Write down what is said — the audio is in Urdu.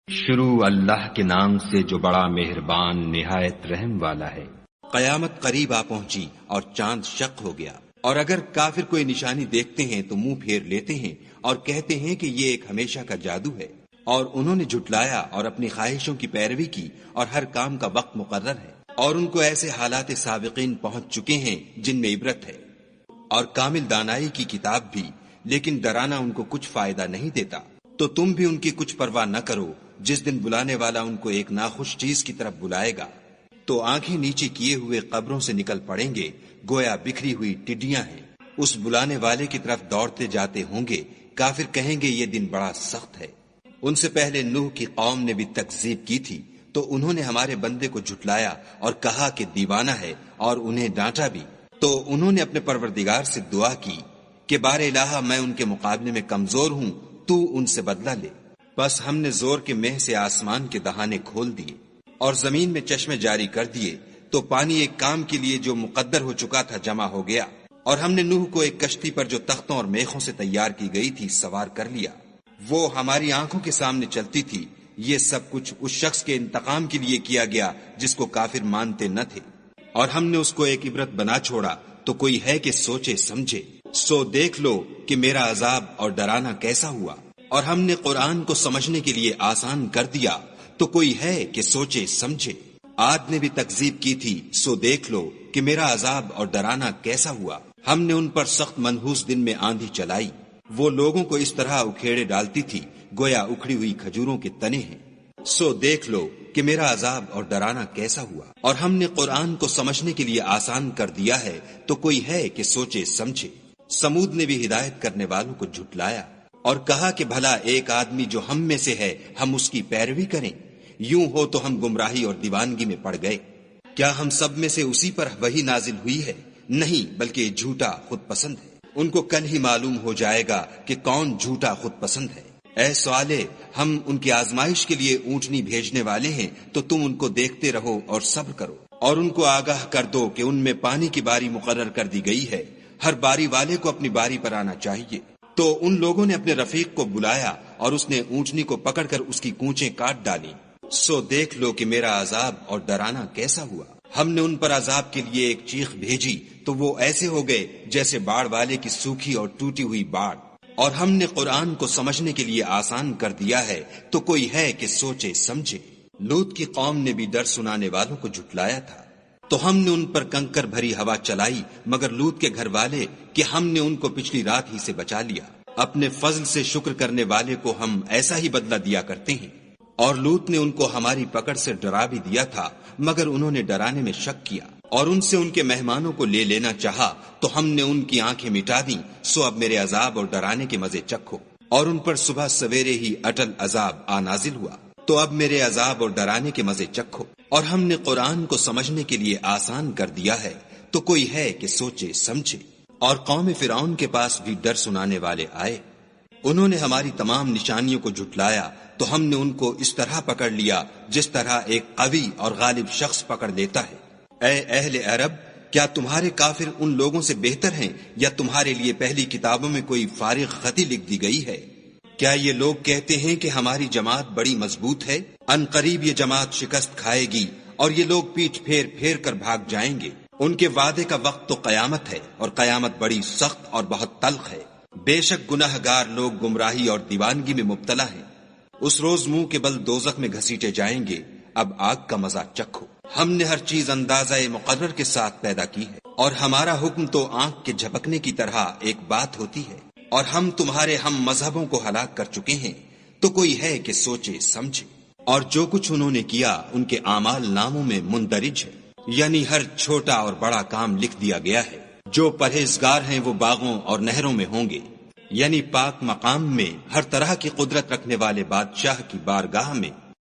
شروع اللہ کے نام سے جو بڑا مہربان نہایت رحم والا ہے۔ قیامت قریب آ پہنچی اور چاند شق ہو گیا، اور اگر کافر کوئی نشانی دیکھتے ہیں تو منہ پھیر لیتے ہیں اور کہتے ہیں کہ یہ ایک ہمیشہ کا جادو ہے، اور انہوں نے جھٹلایا اور اپنی خواہشوں کی پیروی کی، اور ہر کام کا وقت مقرر ہے، اور ان کو ایسے حالات سابقین پہنچ چکے ہیں جن میں عبرت ہے، اور کامل دانائی کی کتاب بھی، لیکن ڈرانا ان کو کچھ فائدہ نہیں دیتا۔ تو تم بھی ان کی کچھ پرواہ نہ کرو، جس دن بلانے والا ان کو ایک ناخوش چیز کی طرف بلائے گا تو آنکھیں نیچے کیے ہوئے قبروں سے نکل پڑیں گے، گویا بکھری ہوئی ٹڈیاں ہیں۔ اس بلانے والے کی طرف دوڑتے جاتے ہوں گے، کافر کہیں گے یہ دن بڑا سخت ہے۔ ان سے پہلے نوح کی قوم نے بھی تکذیب کی تھی، تو انہوں نے ہمارے بندے کو جھٹلایا اور کہا کہ دیوانہ ہے، اور انہیں ڈانٹا بھی۔ تو انہوں نے اپنے پروردگار سے دعا کی کہ بار الہ میں ان کے مقابلے میں کمزور ہوں، تو ان سے بدلہ لے۔ بس ہم نے زور کے مہ سے آسمان کے دہانے کھول دیے اور زمین میں چشمے جاری کر دیے، تو پانی ایک کام کے لیے جو مقدر ہو چکا تھا جمع ہو گیا، اور ہم نے نوح کو ایک کشتی پر جو تختوں اور میخوں سے تیار کی گئی تھی سوار کر لیا، وہ ہماری آنکھوں کے سامنے چلتی تھی۔ یہ سب کچھ اس شخص کے انتقام کے لیے کیا گیا جس کو کافر مانتے نہ تھے، اور ہم نے اس کو ایک عبرت بنا چھوڑا، تو کوئی ہے کہ سوچے سمجھے۔ سو دیکھ لو کہ میرا عذاب اور ڈرانا کیسا ہوا، اور ہم نے قرآن کو سمجھنے کے لیے آسان کر دیا، تو کوئی ہے کہ سوچے سمجھے۔ عاد نے بھی تکذیب کی تھی، سو دیکھ لو کہ میرا عذاب اور ڈرانا کیسا ہوا۔ ہم نے ان پر سخت منحوس دن میں آندھی چلائی، وہ لوگوں کو اس طرح اکھیڑے ڈالتی تھی گویا اکھڑی ہوئی کھجوروں کے تنے ہیں۔ سو دیکھ لو کہ میرا عذاب اور ڈرانا کیسا ہوا، اور ہم نے قرآن کو سمجھنے کے لیے آسان کر دیا ہے، تو کوئی ہے کہ سوچے سمجھے۔ سمود نے بھی ہدایت کرنے والوں کو جھٹلایا اور کہا کہ بھلا ایک آدمی جو ہم میں سے ہے ہم اس کی پیروی کریں؟ یوں ہو تو ہم گمراہی اور دیوانگی میں پڑ گئے۔ کیا ہم سب میں سے اسی پر وحی نازل ہوئی ہے؟ نہیں، بلکہ یہ جھوٹا خود پسند ہے۔ ان کو کل ہی معلوم ہو جائے گا کہ کون جھوٹا خود پسند ہے۔ اے صالح، ہم ان کی آزمائش کے لیے اونٹنی بھیجنے والے ہیں، تو تم ان کو دیکھتے رہو اور صبر کرو، اور ان کو آگاہ کر دو کہ ان میں پانی کی باری مقرر کر دی گئی ہے، ہر باری والے کو اپنی باری پر آنا چاہیے۔ تو ان لوگوں نے اپنے رفیق کو بلایا اور اس نے اونٹنی کو پکڑ کر اس کی کونچیں کاٹ ڈالی۔ سو دیکھ لو کہ میرا عذاب اور ڈرانا کیسا ہوا۔ ہم نے ان پر عذاب کے لیے ایک چیخ بھیجی، تو وہ ایسے ہو گئے جیسے باڑ والے کی سوکھی اور ٹوٹی ہوئی باڑ۔ اور ہم نے قرآن کو سمجھنے کے لیے آسان کر دیا ہے، تو کوئی ہے کہ سوچے سمجھے۔ لوط کی قوم نے بھی ڈر سنانے والوں کو جھٹلایا تھا، تو ہم نے ان پر کنکر بھری ہوا چلائی، مگر لوط کے گھر والے کہ ہم نے ان کو پچھلی رات ہی سے بچا لیا۔ اپنے فضل سے شکر کرنے والے کو ہم ایسا ہی بدلہ دیا کرتے ہیں۔ اور لوط نے ان کو ہماری پکڑ سے ڈرا بھی دیا تھا، مگر انہوں نے ڈرانے میں شک کیا، اور ان سے ان کے مہمانوں کو لے لینا چاہا، تو ہم نے ان کی آنکھیں مٹا دیں۔ سو اب میرے عذاب اور ڈرانے کے مزے چکھو۔ اور ان پر صبح سویرے ہی اٹل عذاب آ نازل ہوا، تو اب میرے عذاب اور ڈرانے کے مزے چکھو۔ اور ہم نے قرآن کو سمجھنے کے لیے آسان کر دیا ہے، تو کوئی ہے کہ سوچے سمجھے۔ اور قوم فرعون کے پاس بھی ڈر سنانے والے آئے، انہوں نے ہماری تمام نشانیوں کو جھٹلایا، تو ہم نے ان کو اس طرح پکڑ لیا جس طرح ایک قوی اور غالب شخص پکڑ لیتا ہے۔ اے اہل عرب، کیا تمہارے کافر ان لوگوں سے بہتر ہیں، یا تمہارے لیے پہلی کتابوں میں کوئی فارغ خطی لکھ دی گئی ہے؟ کیا یہ لوگ کہتے ہیں کہ ہماری جماعت بڑی مضبوط ہے؟ ان قریب یہ جماعت شکست کھائے گی، اور یہ لوگ پیٹھ پھیر پھیر کر بھاگ جائیں گے۔ ان کے وعدے کا وقت تو قیامت ہے، اور قیامت بڑی سخت اور بہت تلخ ہے۔ بے شک گناہ گار لوگ گمراہی اور دیوانگی میں مبتلا ہیں۔ اس روز منہ کے بل دوزخ میں گھسیٹے جائیں گے، اب آگ کا مزہ چکھو۔ ہم نے ہر چیز اندازہ مقرر کے ساتھ پیدا کی ہے، اور ہمارا حکم تو آنکھ کے جھپکنے کی طرح ایک بات ہوتی ہے۔ اور ہم تمہارے ہم مذہبوں کو ہلاک کر چکے ہیں، تو کوئی ہے کہ سوچے سمجھے۔ اور جو کچھ انہوں نے کیا ان کے اعمال ناموں میں مندرج ہے، یعنی ہر چھوٹا اور بڑا کام لکھ دیا گیا ہے۔ جو پرہیزگار ہیں وہ باغوں اور نہروں میں ہوں گے، یعنی پاک مقام میں ہر طرح کی قدرت رکھنے والے بادشاہ کی بارگاہ میں۔